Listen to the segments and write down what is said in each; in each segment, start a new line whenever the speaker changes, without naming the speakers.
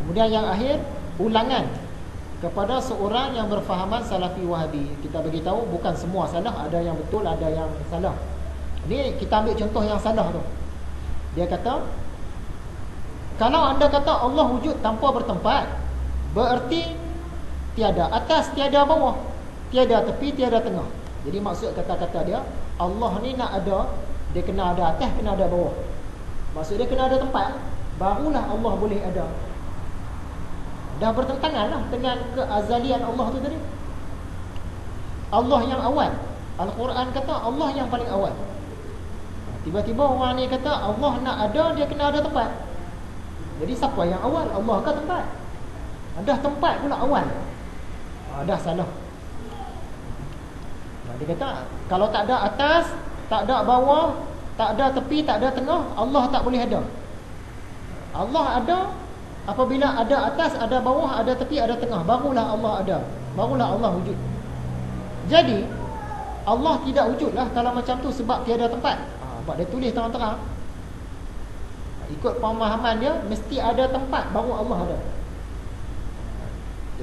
Kemudian yang akhir, ulangan kepada seorang yang berfahaman Salafi Wahabi. Kita beritahu bukan semua salah, ada yang betul, ada yang salah. Ni kita ambil contoh yang salah tu. Dia kata, kalau anda kata Allah wujud tanpa bertempat, bererti tiada atas, tiada bawah, tiada tepi, tiada tengah. Jadi maksud kata-kata dia, Allah ni nak ada, dia kena ada atas, kena ada bawah. Maksud dia kena ada tempat, barulah Allah boleh ada. Dah bertentangan lah dengan keazalian Allah tu tadi. Allah yang awal, Al-Quran kata Allah yang paling awal. Tiba-tiba orang ni kata Allah nak ada, dia kena ada tempat. Jadi siapa yang awal, Allah ke tempat? Dah tempat pula awal, dah salah. Dia kata kalau tak ada atas, tak ada bawah, tak ada tepi, tak ada tengah, Allah tak boleh ada. Allah ada apabila ada atas, ada bawah, ada tepi, ada tengah, barulah Allah ada, barulah Allah wujud. Jadi Allah tidak wujudlah kalau macam tu sebab tiada tempat. Sebab dia tulis terang-terang, ikut pemahaman dia mesti ada tempat baru Allah ada.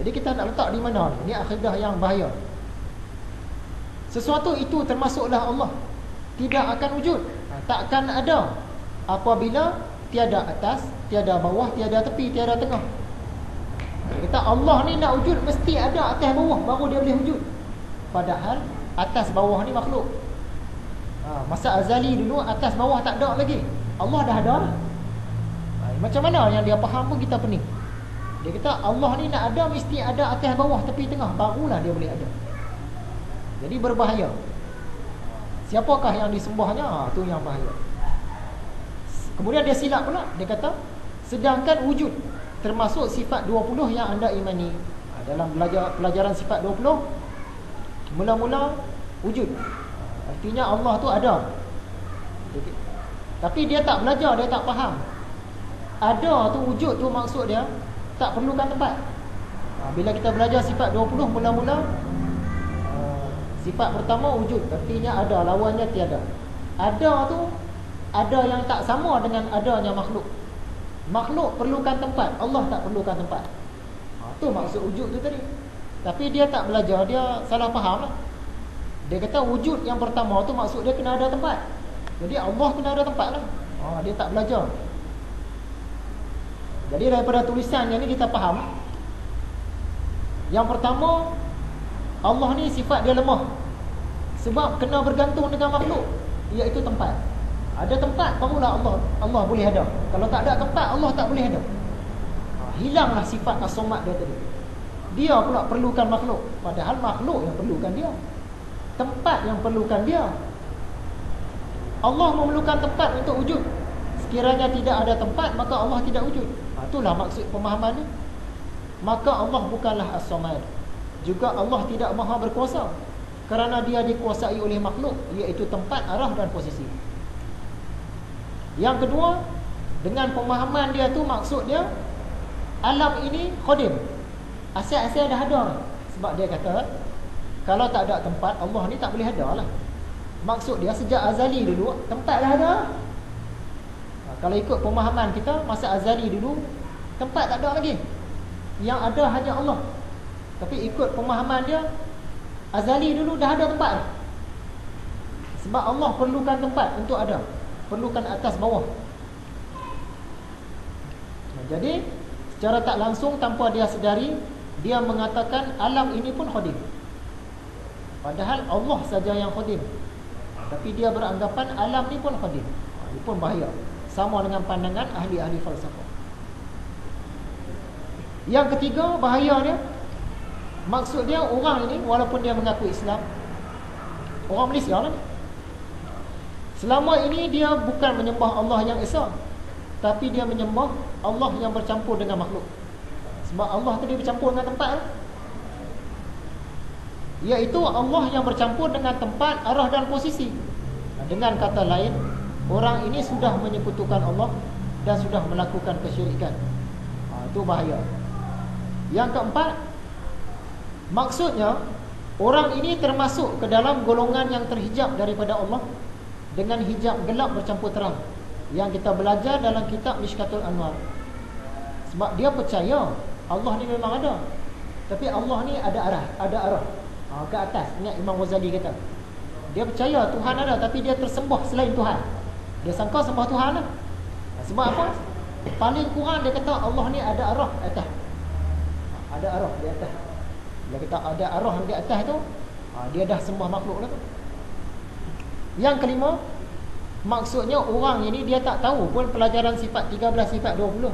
Jadi kita nak letak di mana? Ini akidah yang bahaya. Sesuatu itu termasuklah Allah tidak akan wujud, takkan ada apabila tiada atas, tiada bawah, tiada tepi, tiada tengah. Kita Allah ni nak wujud mesti ada atas bawah baru dia boleh wujud. Padahal atas bawah ni makhluk. Masa azali dulu atas bawah tak ada lagi, Allah dah ada lah. Macam mana yang dia faham pun kita pening. Dia kata Allah ni nak ada mesti ada atas bawah tepi tengah, barulah dia boleh ada. Jadi berbahaya. Siapakah yang disembahnya? Tu yang bahaya. Kemudian dia silap pula. Dia kata sedangkan wujud termasuk sifat 20 yang anda imani. Dalam pelajaran sifat 20, mula-mula wujud, artinya Allah tu ada. Tapi dia tak belajar, dia tak faham. Ada tu wujud tu maksud dia tak perlukan tempat. Bila kita belajar sifat 20 mula-mula, sifat pertama wujud, artinya ada, lawannya tiada. Ada tu ada yang tak sama dengan adanya makhluk. Makhluk perlukan tempat, Allah tak perlukan tempat. Tu maksud wujud tu tadi. Tapi dia tak belajar, dia salah faham lah. Dia kata wujud yang pertama tu maksud dia kena ada tempat. Jadi Allah kena ada tempat lah. Dia tak belajar. Jadi daripada tulisannya ni kita faham, yang pertama, Allah ni sifat dia lemah sebab kena bergantung dengan makhluk, iaitu tempat. Ada tempat barulah Allah boleh ada. Kalau tak ada tempat, Allah tak boleh ada. Hilanglah sifat as-samad dia tadi. Dia pula perlukan makhluk, padahal makhluk yang perlukan dia, tempat yang perlukan dia. Allah memerlukan tempat untuk wujud. Sekiranya tidak ada tempat, maka Allah tidak wujud. Itulah maksud pemahaman ni. Maka Allah bukanlah as-samad. Juga Allah tidak maha berkuasa, kerana dia dikuasai oleh makhluk, iaitu tempat, arah dan posisi. Yang kedua, dengan pemahaman dia tu maksud dia alam ini khadim, asal-asal dah ada. Sebab dia kata kalau tak ada tempat, Allah ni tak boleh ada lah. Maksud dia sejak azali dulu tempat dah ada. Kalau ikut pemahaman kita, masa azali dulu tempat tak ada lagi, yang ada hanya Allah. Tapi ikut pemahaman dia, azali dulu dah ada tempat. Sebab Allah perlukan tempat untuk ada, perlukan atas bawah. Jadi secara tak langsung, tanpa dia sedari, dia mengatakan alam ini pun khadim, padahal Allah saja yang khadim. Tapi dia beranggapan alam ni pun khadim. Ini pun bahaya. Sama dengan pandangan ahli-ahli falsafah. Yang ketiga bahaya dia, maksud dia orang ini walaupun dia mengaku Islam, orang Malaysia lah ni, selama ini dia bukan menyembah Allah yang esa, tapi dia menyembah Allah yang bercampur dengan makhluk. Sebab Allah tadi bercampur dengan tempat, iaitu Allah yang bercampur dengan tempat, arah dan posisi. Dengan kata lain, orang ini sudah menyekutukan Allah dan sudah melakukan kesyirikan. Itu bahaya. Yang keempat, maksudnya orang ini termasuk ke dalam golongan yang terhijab daripada Allah dengan hijab gelap bercampur terang, yang kita belajar dalam kitab Mishkatul Anwar. Sebab dia percaya Allah ni memang ada. Tapi Allah ni ada arah ke atas. Ingat Imam Ghazali kata, dia percaya Tuhan ada, tapi dia tersembah selain Tuhan. Dia sangka sembah Tuhan lah. Sebab apa? Paling kurang dia kata Allah ni ada arah atas. Ada arah di atas. Dia kata ada arah di atas tu, dia dah sembah makhluk lah tu. Yang kelima, maksudnya orang ini dia tak tahu pun pelajaran sifat 13, sifat 20.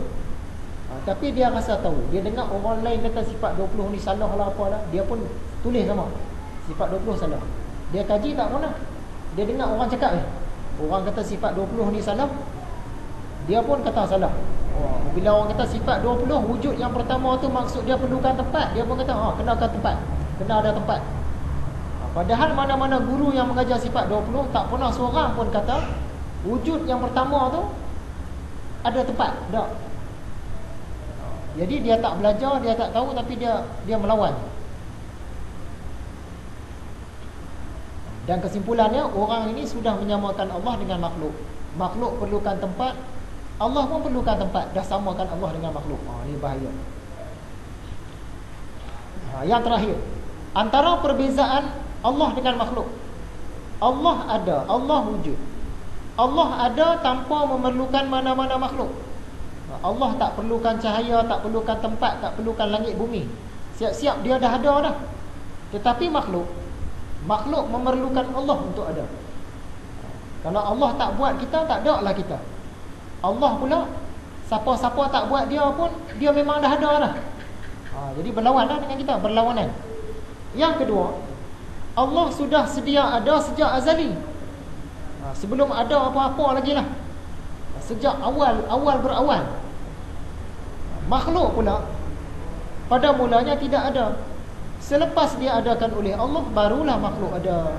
Tapi dia rasa tahu. Dia dengar orang lain kata sifat 20 ni salah lah apalah, dia pun tulis sama. Sifat 20 salah. Dia kaji tak pernah. Dia dengar orang cakap orang kata sifat 20 ni salah, dia pun kata salah. Bila orang kata sifat 20 wujud yang pertama tu maksud dia perlukan tempat, dia pun kata kenakan tempat, kena ada tempat. Padahal mana-mana guru yang mengajar sifat 20 tak pernah seorang pun kata wujud yang pertama tu ada tempat. Tak. Jadi dia tak belajar, dia tak tahu, tapi dia melawan. Dan kesimpulannya, orang ini sudah menyamakan Allah dengan makhluk. Makhluk perlukan tempat, Allah pun perlukan tempat. Dah samakan Allah dengan makhluk. Ini bahaya. Yang terakhir, antara perbezaan Allah dengan makhluk. Allah ada, Allah wujud. Allah ada tanpa memerlukan mana-mana makhluk. Allah tak perlukan cahaya, tak perlukan tempat, tak perlukan langit bumi. Siap-siap dia dah ada dah. Tetapi makhluk memerlukan Allah untuk ada. Kalau Allah tak buat kita, tak ada lah kita. Allah pula, siapa-siapa tak buat dia pun, dia memang dah ada dah. Jadi berlawan lah dengan kita, berlawanan. Yang kedua, Allah sudah sedia ada sejak azali. Sebelum ada apa-apa lagi lah. Sejak awal berawal. Makhluk pula pada mulanya tidak ada. Selepas dia adakan oleh Allah, barulah makhluk ada.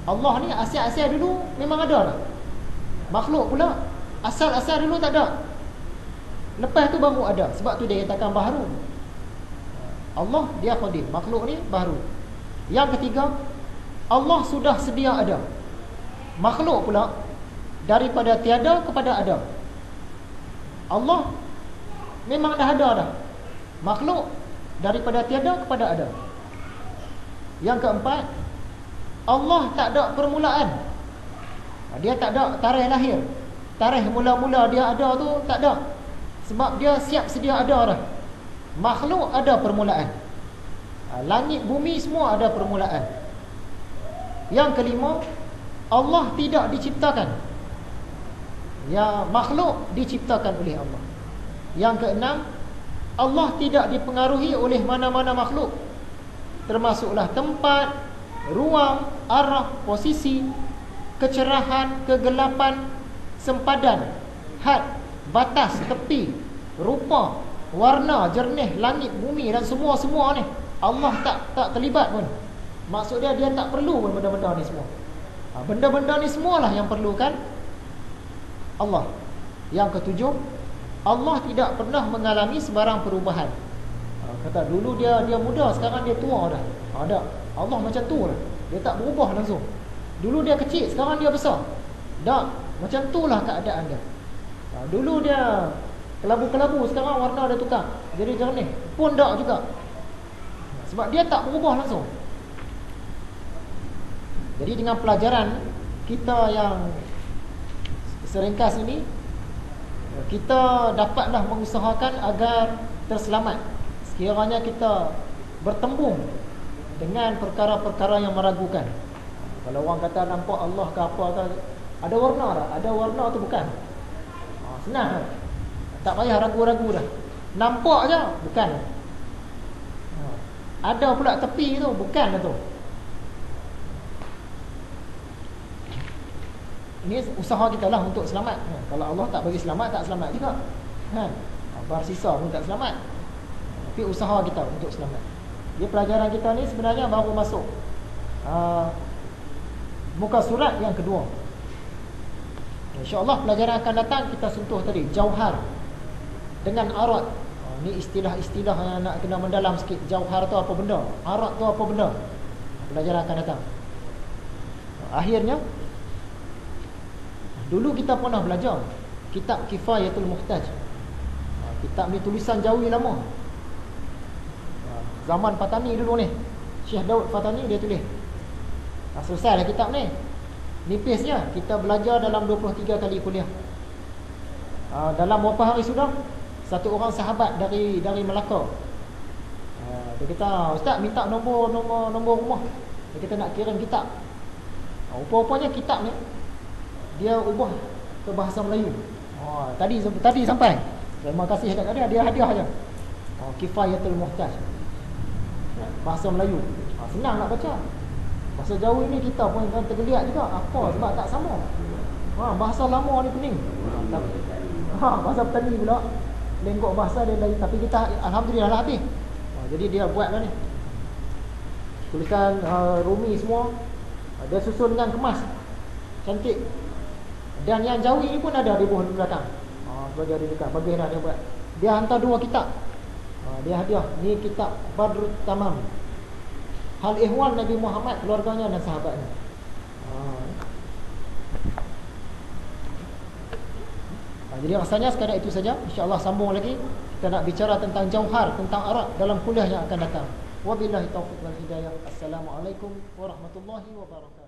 Allah ni asal-asal dulu memang ada lah. Makhluk pula asal-asal dulu tak ada. Lepas tu baru ada. Sebab tu dia katakan baharu. Allah dia qadim, makhluk ni baru. Yang ketiga, Allah sudah sedia ada. Makhluk pula daripada tiada kepada ada. Allah memang dah ada dah. Makhluk daripada tiada kepada ada. Yang keempat, Allah tak ada permulaan. Dia tak ada tarikh lahir. Tarikh mula-mula dia ada tu tak ada. Sebab dia siap sedia ada dah. Makhluk ada permulaan. Langit bumi semua ada permulaan. Yang kelima, Allah tidak diciptakan. Ya, makhluk diciptakan oleh Allah. Yang keenam, Allah tidak dipengaruhi oleh mana-mana makhluk, termasuklah tempat, ruang, arah, posisi, kecerahan, kegelapan, sempadan, had, batas, tepi, rupa, warna, jernih, langit, bumi dan semua-semua ni Allah tak terlibat pun. Maksud dia tak perlu pun benda-benda ni semua. Benda-benda ni semualah yang perlukan Allah. Yang ketujuh, Allah tidak pernah mengalami sebarang perubahan. Kata dulu dia muda, sekarang dia tua dah. Ada. Allah macam tu lah. Dia tak berubah langsung. Dulu dia kecil, sekarang dia besar. Tak. Macam tu lah keadaan dia. Dulu dia kelabu-kelabu, sekarang warna dia tukar jadi jernih. Pun tak juga. Sebab dia tak berubah langsung. Jadi dengan pelajaran kita yang seringkas ini, kita dapatlah mengusahakan agar terselamat sekiranya kita bertembung dengan perkara-perkara yang meragukan. Kalau orang kata nampak Allah ke apa ke, ada warna tak? Ada warna tu bukan. Senang kan? Tak payah ragu-ragu dah. Nampak je, bukan. Ada pula tepi tu, bukan tu. Ini usaha kita lah untuk selamat. Kalau Allah tak bagi selamat, tak selamat juga. Bersisa pun tak selamat. Tapi usaha kita untuk selamat. Dia pelajaran kita ni sebenarnya baru masuk muka surat yang kedua. InsyaAllah pelajaran akan datang kita sentuh tadi jauhar dengan arat. Ni istilah-istilah yang nak kena mendalam sikit. Jauhar tu apa benda, arat tu apa benda. Pelajaran akan datang. Akhirnya, dulu kita pernah belajar kitab Kifayatul Muhtaj. Kitab ni tulisan Jawi lama. Zaman Fatani dulu ni, Syekh Daud Fatani dia tulis. Selesai lah kitab ni. Nipisnya kita belajar dalam 23 kali kuliah. Dalam berapa hari sudah, satu orang sahabat dari Melaka, dia kata, "Ustaz minta nombor rumah. Dia kata nak kirim kitab." Rupa-rupanya kitab ni dia ubah ke bahasa Melayu. Tadi sampai. Terima kasih dekat dia hadiah aja. Kifayatul Muhtaj. Bahasa Melayu. Senang nak baca. Bahasa Jawa ni kita pun tergeliat juga. Apa sebab tak sama. Bahasa lama ni pening. Bahasa petani pula lenggok bahasa dia lain, tapi kita alhamdulillah lah habis. Jadi dia buatlah ni. Tulisan Rumi semua. Dia susun dengan kemas. Cantik. Dan yang Jawi ni pun ada di bawah belakang. Belajar di dekat. Bagus dah dia buat. Dia hantar 2 kitab. Dia hadiah. Ni kitab Badrut Tamam. Hal ihwal Nabi Muhammad, keluarganya dan sahabatnya. Jadi rasanya sekadar itu saja. InsyaAllah sambung lagi. Kita nak bicara tentang jauhar, tentang Arab dalam kuliah yang akan datang. Wabillahi taufiq wal hidayah. Assalamualaikum warahmatullahi wabarakatuh.